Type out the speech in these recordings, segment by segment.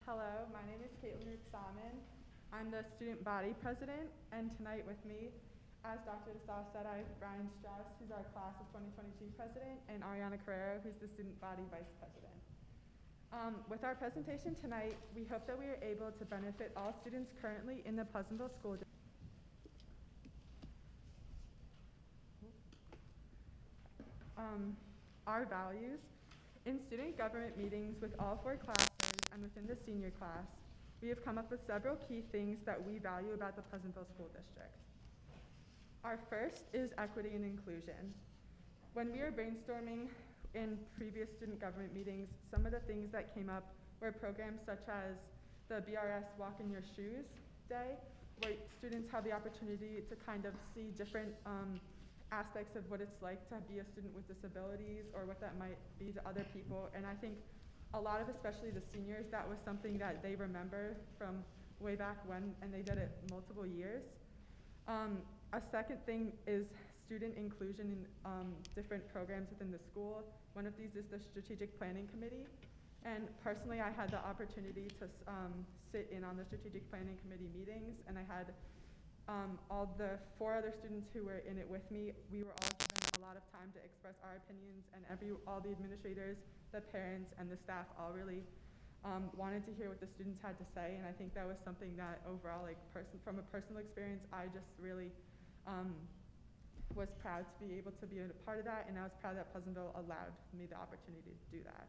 Hello, my name is Caitlin Rook-Salmon. I'm the student body president, and tonight with me, as Dr. DeSaw said, I have Brian Strauss, who's our class of 2022 president, and Ariana Carrero, who's the student body vice president. With our presentation tonight, we hope that we are able to benefit all students currently in the Pleasantville School District. Our values. In student government meetings with all 4 classes and within the senior class, we have come up with several key things that we value about the Pleasantville School District. Our first is equity and inclusion. When we were brainstorming in previous student government meetings, some of the things that came up were programs such as the BRS Walk in Your Shoes Day, where students have the opportunity to kind of see different aspects of what it's like to be a student with disabilities or what that might be to other people. And I think a lot of, especially the seniors, that was something that they remember from way back when, and they did it multiple years. A second thing is student inclusion in different programs within the school. One of these is the Strategic Planning Committee. And personally, I had the opportunity to sit in on the Strategic Planning Committee meetings, and I had all the 4 other students who were in it with me. We were all given a lot of time to express our opinions, and all the administrators, the parents, and the staff all really wanted to hear what the students had to say, and I think that was something that overall, from a personal experience, I just really was proud to be able to be a part of that, and I was proud that Pleasantville allowed me the opportunity to do that.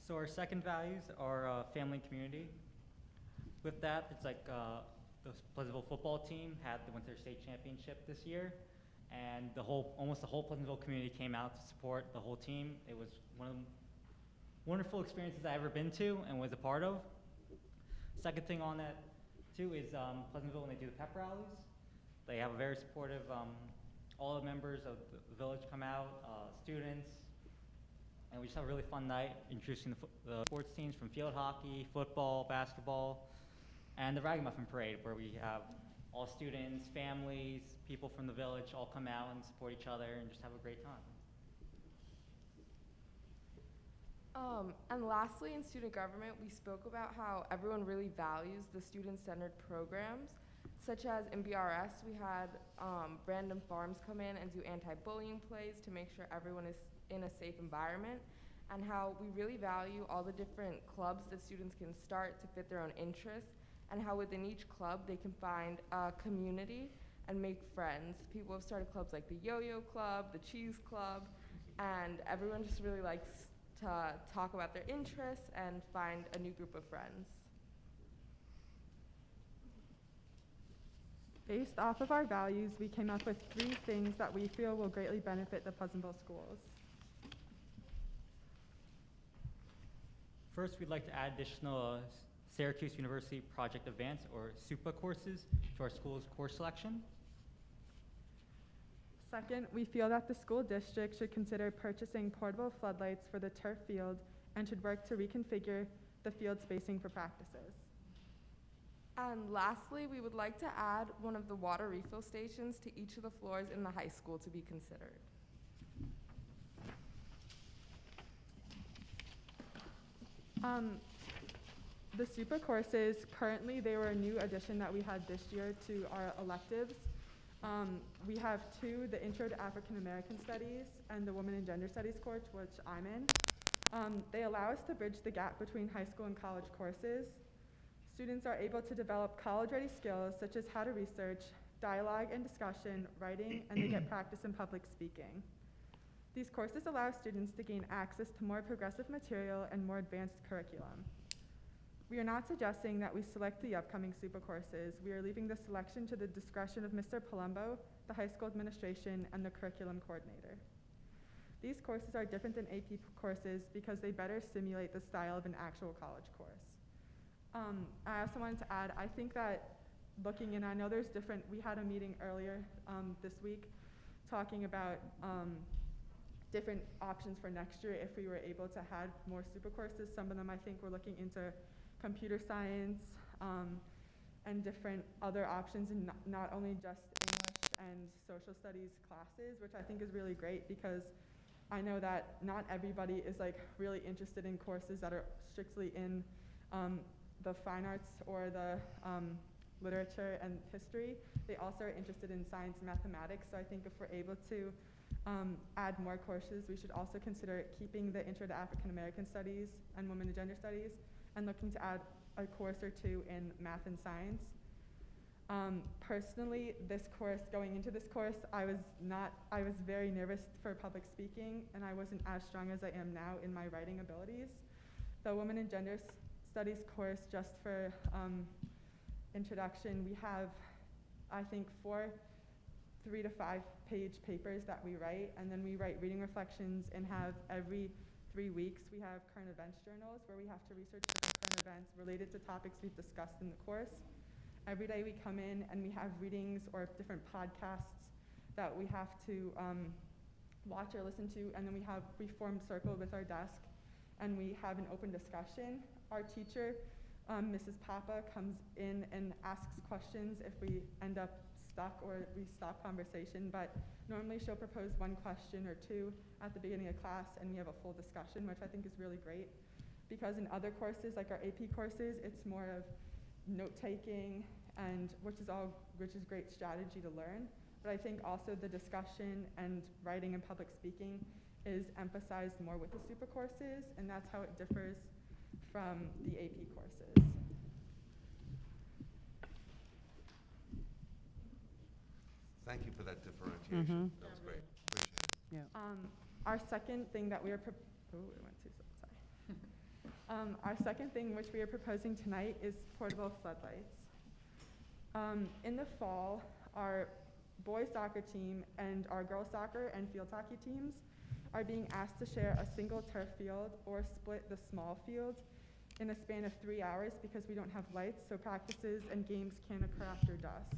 So our second values are family and community. With that, it's like the Pleasantville football team went to their state championship this year, and almost the whole Pleasantville community came out to support the whole team. It was one of the wonderful experiences I've ever been to and was a part of. Second thing on that too is Pleasantville, when they do the pep rallies, they have a very supportive, all the members of the village come out, students, and we just have a really fun night introducing the sports teams from field hockey, football, basketball, and the Ragamuffin Parade, where we have all students, families, people from the village all come out and support each other and just have a great time. And lastly, in student government, we spoke about how everyone really values the student-centered programs, such as in BRS, we had Brandon Farms come in and do anti-bullying plays to make sure everyone is in a safe environment, and how we really value all the different clubs that students can start to fit their own interests, and how within each club they can find a community and make friends. People have started clubs like the Yo-Yo Club, the Cheese Club, and everyone just really likes to talk about their interests and find a new group of friends. Based off of our values, we came up with 3 things that we feel will greatly benefit the Pleasantville schools. First, we'd like to add additional Syracuse University Project Advance, or SUPA courses, to our school's course selection. Second, we feel that the school district should consider purchasing portable floodlights for the turf field and should work to reconfigure the field spacing for practices. And lastly, we would like to add one of the water refill stations to each of the floors in the high school to be considered. The SUPA courses, currently they were a new addition that we had this year to our electives. We have 2, the Intro to African American Studies and the Women and Gender Studies course, which I'm in. They allow us to bridge the gap between high school and college courses. Students are able to develop college-ready skills such as how to research, dialogue and discussion, writing, and they get practice in public speaking. These courses allow students to gain access to more progressive material and more advanced curriculum. We are not suggesting that we select the upcoming SUPA courses. We are leaving the selection to the discretion of Mr. Palumbo, the high school administration, and the curriculum coordinator. These courses are different than AP courses because they better simulate the style of an actual college course. I also wanted to add, I think that looking in, I know there's different, we had a meeting earlier this week talking about different options for next year if we were able to have more SUPA courses. Some of them I think we're looking into computer science and different other options, and not only just English and social studies classes, which I think is really great because I know that not everybody is like really interested in courses that are strictly in the fine arts or the literature and history. They also are interested in science and mathematics, so I think if we're able to add more courses, we should also consider keeping the Intro to African American Studies and Women and Gender Studies and looking to add a course or two in math and science. Personally, going into this course, I was very nervous for public speaking, and I wasn't as strong as I am now in my writing abilities. The Women and Gender Studies course, just for introduction, we have, I think, 4 3 to 5 page papers that we write, and then we write reading reflections and have every 3 weeks we have current events journals where we have to research current events related to topics we've discussed in the course. Every day we come in and we have readings or different podcasts that we have to watch or listen to, and then we form circle with our desk and we have an open discussion. Our teacher, Mrs. Papa, comes in and asks questions if we end up stuck or we stop conversation, but normally she'll propose 1 question or 2 at the beginning of class and we have a full discussion, which I think is really great. Because in other courses, like our AP courses, it's more of note-taking, and which is great strategy to learn. But I think also the discussion and writing and public speaking is emphasized more with the super courses, and that's how it differs from the AP courses. Thank you for that differentiation. That was great. Appreciate it. Yeah. Our second thing that we are our second thing which we are proposing tonight is portable floodlights. In the fall, our boys soccer team and our girls soccer and field hockey teams are being asked to share a single turf field or split the small field in a span of 3 hours because we don't have lights, so practices and games can occur after dusk.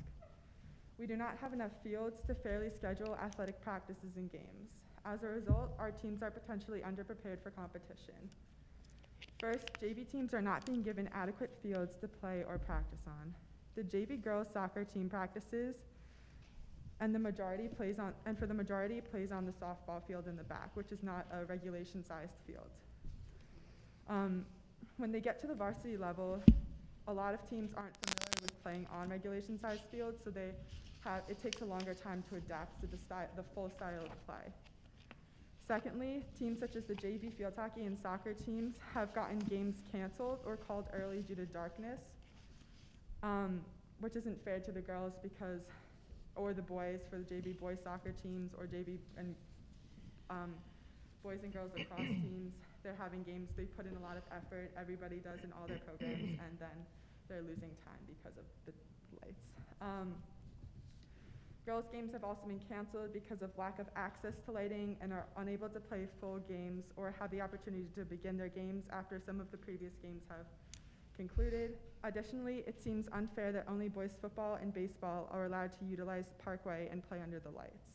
We do not have enough fields to fairly schedule athletic practices and games. As a result, our teams are potentially underprepared for competition. First, JV teams are not being given adequate fields to play or practice on. The JV girls soccer team practices, and for the majority plays on the softball field in the back, which is not a regulation-sized field. When they get to the varsity level, a lot of teams aren't familiar with playing on regulation-sized fields, so it takes a longer time to adapt to the full style of play. Secondly, teams such as the JV field hockey and soccer teams have gotten games canceled or called early due to darkness, which isn't fair to the girls or the boys for the JV boys soccer teams or JV and boys and girls lacrosse teams. They're having games, they put in a lot of effort, everybody does in all their programs, and then they're losing time because of the lights. Girls' games have also been canceled because of lack of access to lighting and are unable to play full games or have the opportunity to begin their games after some of the previous games have concluded. Additionally, it seems unfair that only boys football and baseball are allowed to utilize Parkway and play under the lights.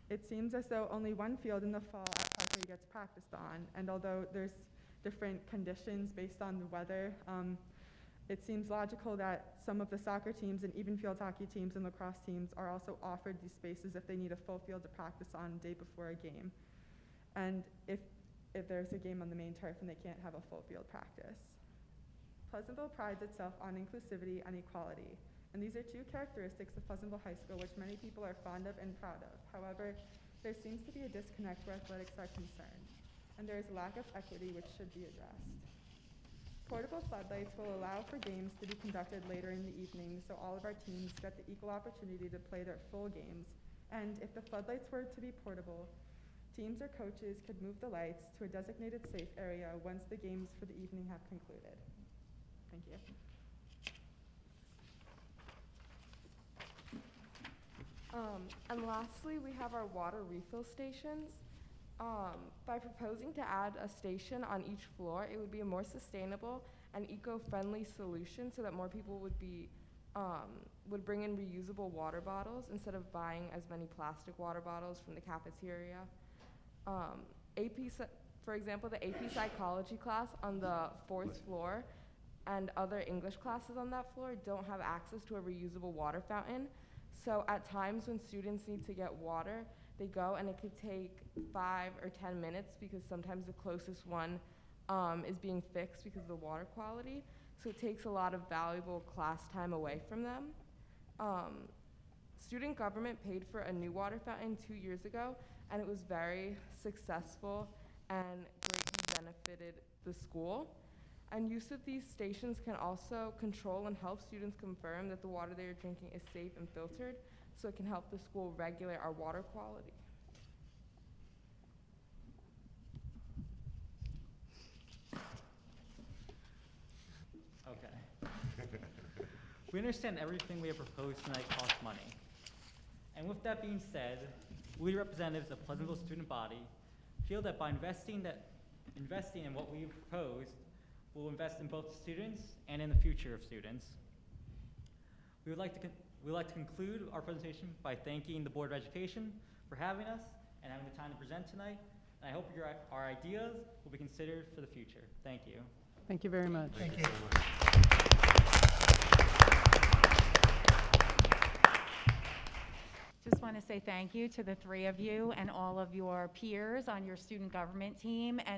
It seems as though only 1 field in the fall at Parkway gets practiced on, and although there's different conditions based on the weather, it seems logical that some of the soccer teams and even field hockey teams and lacrosse teams are also offered these spaces if they need a full field to practice on the day before a game. And if there's a game on the main turf and they can't have a full field practice. Pleasantville prides itself on inclusivity and equality, and these are 2 characteristics of Pleasantville High School which many people are fond of and proud of. However, there seems to be a disconnect where athletics are concerned, and there is a lack of equity which should be addressed. Portable floodlights will allow for games to be conducted later in the evening so all of our teams get the equal opportunity to play their full games, and if the floodlights were to be portable, teams or coaches could move the lights to a designated safe area once the games for the evening have concluded. Thank you. And lastly, we have our water refill stations. By proposing to add a station on each floor, it would be a more sustainable and eco-friendly solution so that more people would bring in reusable water bottles instead of buying as many plastic water bottles from the cafeteria. For example, the AP psychology class on the 4th floor and other English classes on that floor don't have access to a reusable water fountain. So at times when students need to get water, They go, and it could take 5 or 10 minutes because sometimes the closest one is being fixed because of the water quality. So it takes a lot of valuable class time away from them. Student government paid for a new water fountain 2 years ago, and it was very successful and greatly benefited the school. And use of these stations can also control and help students confirm that the water they are drinking is safe and filtered, so it can help the school regulate our water quality. Okay. We understand everything we have proposed tonight costs money. And with that being said, we representatives of Pleasantville student body feel that by investing in what we have proposed, we'll invest in both students and in the future of students. We would like to conclude our presentation by thanking the Board of Education for having us and having the time to present tonight. And I hope our ideas will be considered for the future. Thank you. Thank you very much. Thank you. Just want to say thank you to the three of you and all of your peers on your student government team. And